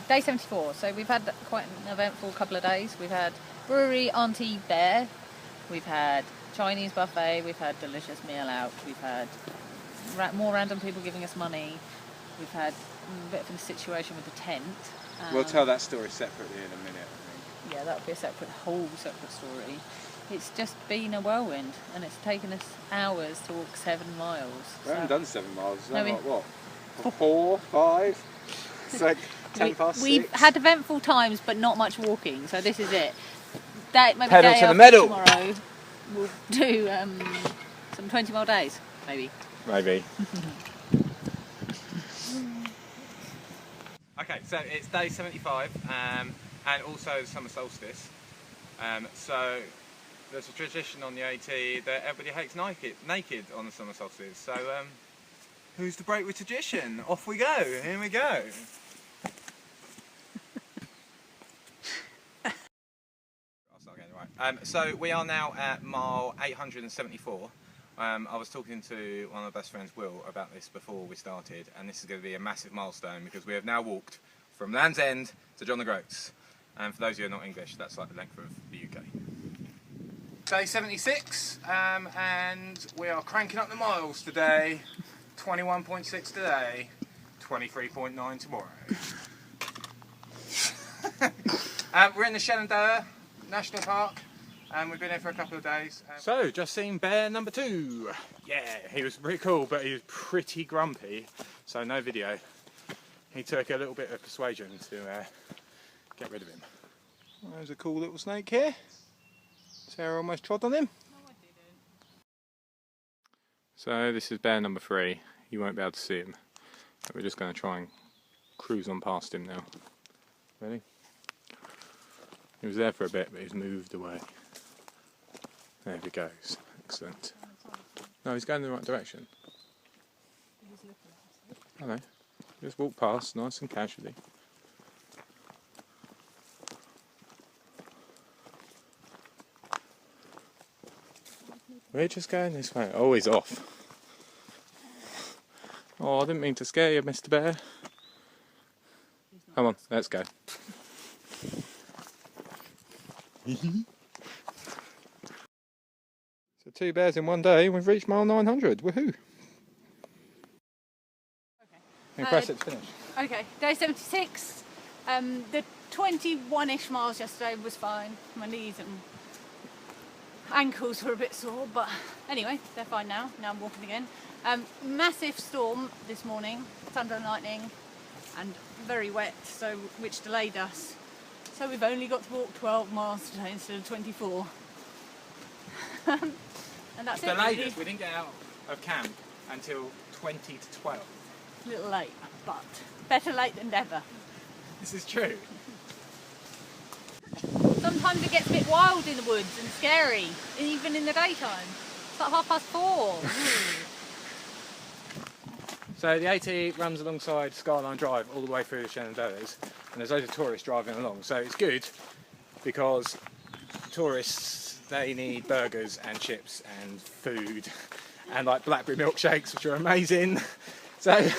Day 74, so we've had quite an eventful couple of days. We've had brewery Auntie Bear, we've had Chinese buffet, we've had delicious meal out, we've had more random people giving us money, we've had a bit of a situation with the tent. We'll tell that story separately in a minute, I think. Yeah, that'll be a whole separate story. It's just been a whirlwind, and it's taken us hours to walk 7 miles. We haven't done 7 miles, is that No, like what? 4, 5? It's like 10 past 6. We've had eventful times, but not much walking, so this is it. Maybe Pedal day to the after metal. tomorrow, we'll do some 20-mile days, maybe. Maybe. Okay, so it's day 75, and also the summer solstice. So there's a tradition on the AT that everybody hates naked on the summer solstice. So who's to break with tradition? Off we go. Here we go. I'll start again. Right. So we are now at mile 874. I was talking to one of my best friends, Will, about this before we started, and this is going to be a massive milestone because we have now walked from Land's End to John the Groats. And for those of you who are not English, that's like the length of the UK. Day 76, and we are cranking up the miles today. 21.6 today, 23.9 tomorrow. We're in the Shenandoah National Park. We've been here for a couple of days. So, just seen bear number 2. Yeah, he was pretty cool, but he was pretty grumpy, so no video. He took a little bit of persuasion to get rid of him. There's a cool little snake here. Sarah almost trod on him. No, I didn't. So, this is bear number 3. You won't be able to see him. But we're just going to try and cruise on past him now. Ready? He was there for a bit, but he's moved away. There he goes. Excellent. No, he's going in the right direction. I know. Just walk past, nice and casually. We're just going this way. Oh, he's off. Oh, I didn't mean to scare you, Mr. Bear. Come on, let's go. So 2 bears in one day, we've reached mile 900. Woohoo! Okay. Impressive finish. Okay, day 76. The 21-ish miles yesterday was fine. My knees and ankles were a bit sore, but anyway, they're fine now. Now I'm walking again. Massive storm this morning, thunder and lightning, and very wet, so which delayed us. So we've only got to walk 12 miles today instead of 24. And that's it. Delayed us. We didn't get out of camp until 20 to 12. A little late, but better late than never. This is true. Sometimes it gets a bit wild in the woods and scary, even in the daytime. It's like 4:30. So the AT runs alongside Skyline Drive all the way through the Shenandoahs, and there's loads of tourists driving along. So it's good because tourists, they need burgers and chips and food and like blackberry milkshakes, which are amazing. So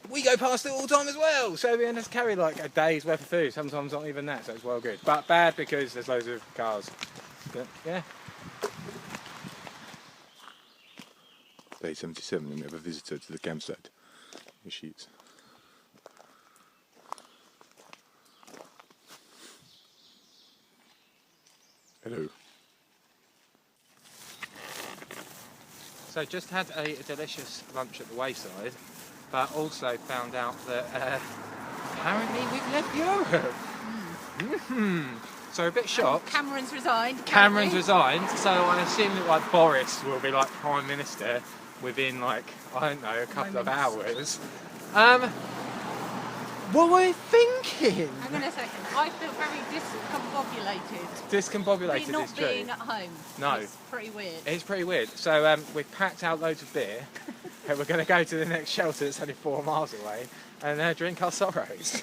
we go past it all the time as well. So we end up carry like a day's worth of food, sometimes not even that, so it's well good. But bad because there's loads of cars. But yeah. Day 77, and we have a visitor to the campsite. Here she is. Hello. So just had a delicious lunch at the wayside, but also found out that apparently we've left Europe. So a bit shocked. Cameron's resigned. Cameron's resigned, so I assume that like Boris will be like Prime Minister within like, I don't know, a couple of hours. What were you thinking? Hang on a second. I feel very discombobulated. Discombobulated Not is true. being at home. No. It's pretty weird. It's pretty weird. So we've packed out loads of beer. We're going to go to the next shelter that's only 4 miles away and drink our sorrows.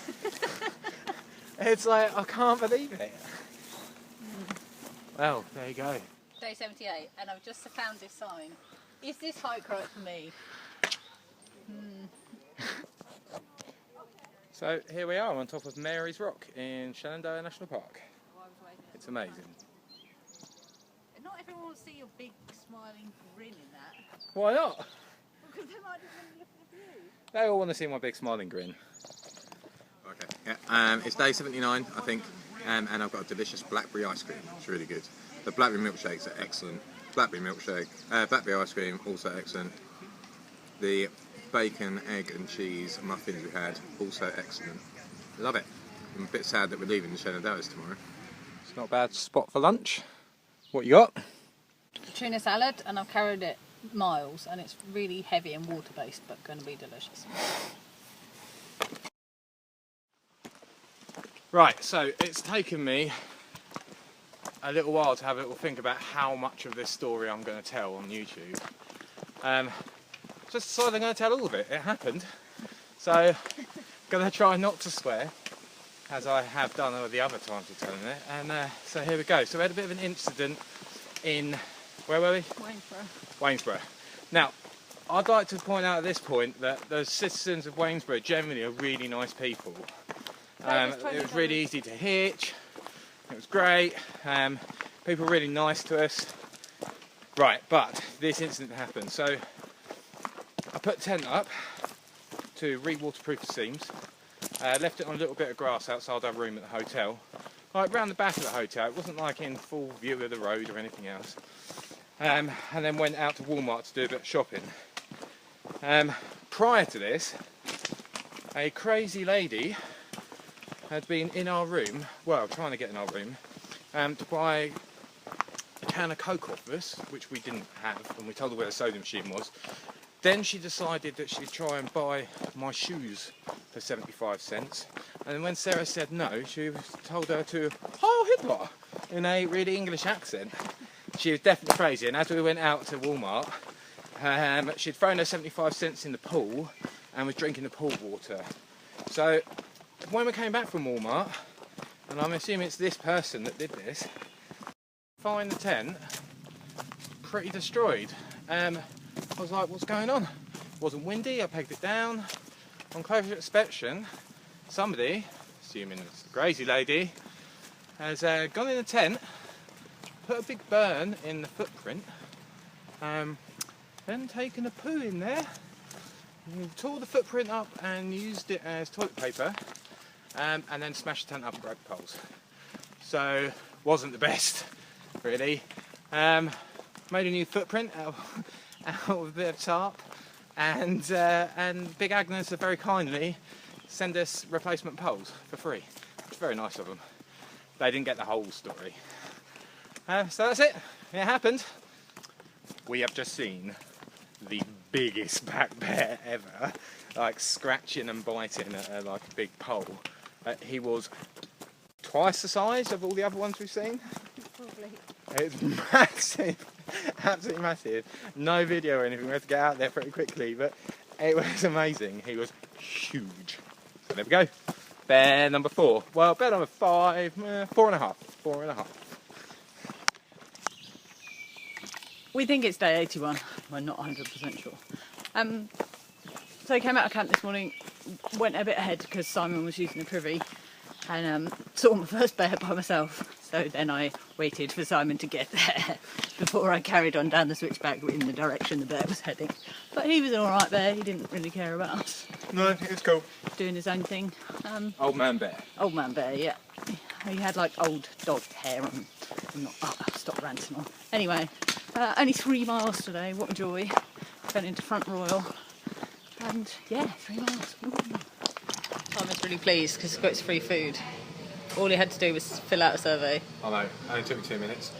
It's like, I can't believe it. Well, there you go. Day 78, and I've just found this sign. Is this hike right for me? So here we are on top of Mary's Rock in Shenandoah National Park. It's amazing. Not everyone wants to see your big smiling grin in that. Why not? Because they might just want to look at the view. They all want to see my big smiling grin. Okay. Yeah. It's day 79, I think, and I've got a delicious blackberry ice cream. It's really good. The blackberry milkshakes are excellent. Blackberry milkshake, blackberry ice cream, also excellent. The bacon, egg and cheese muffins we had, also excellent. Love it. I'm a bit sad that we're leaving the Shenandoahs tomorrow. It's not a bad spot for lunch. What you got? Tuna salad, and I've carried it miles, and it's really heavy and water based, but going to be delicious. Right, so it's taken me a little while to have a little think about how much of this story I'm going to tell on YouTube. Just decided I'm going to tell all of it. It happened. So, going to try not to swear, as I have done all the other times of telling it. And so here we go. So we had a bit of an incident in, where were we? Waynesboro. Now, I'd like to point out at this point that the citizens of Waynesboro generally are really nice people. It was really easy to hitch. It was great. People were really nice to us. Right, but this incident happened. So I put a tent up to re-waterproof the seams. Left it on a little bit of grass outside our room at the hotel. Like round the back of the hotel. It wasn't like in full view of the road or anything else. And then went out to Walmart to do a bit of shopping. Prior to this, a crazy lady had been in our room, well, trying to get in our room, to buy a can of Coke off us, which we didn't have, and we told her where the soda machine was. Then she decided that she'd try and buy my shoes for 75 cents. And then when Sarah said no, she told her to, "Oh, Hitler," in a really English accent. She was definitely crazy, and as we went out to Walmart, she'd thrown her 75 cents in the pool and was drinking the pool water. So when we came back from Walmart, and I'm assuming it's this person that did this, find the tent pretty destroyed. I was like, what's going on? It wasn't windy, I pegged it down. On closer inspection, somebody, assuming it's the crazy lady, has gone in the tent, put a big burn in the footprint, then taken a poo in there, tore the footprint up and used it as toilet paper, and then smashed the tent up and broke the poles. So, wasn't the best, really. Made a new footprint out of a bit of tarp, and Big Agnes very kindly send us replacement poles for free. It's very nice of them. They didn't get the whole story. So that's it. It happened. We have just seen the biggest black bear ever, like scratching and biting at like a big pole. He was twice the size of all the other ones we've seen. Probably. It's massive, absolutely massive. No video or anything, we had to get out there pretty quickly, but it was amazing. He was huge. So there we go. Bear number 4. Well, bear number 5, 4.5. 4.5. We think it's day 81. We're not 100% sure. So I came out of camp this morning, went a bit ahead because Simon was using the privy, and saw my first bear by myself. So then I waited for Simon to get there before I carried on down the switchback in the direction the bear was heading. But he was an alright bear, he didn't really care about us. No, it was cool. Doing his own thing. Old man bear. Old man bear, yeah. He had like old dog hair on. Stop ranting on. Anyway, only 3 miles today, what a joy. Went into Front Royal. And yeah, 3 miles. Simon's really pleased because he's got his free food. All he had to do was fill out a survey. I know, only took me 2 minutes.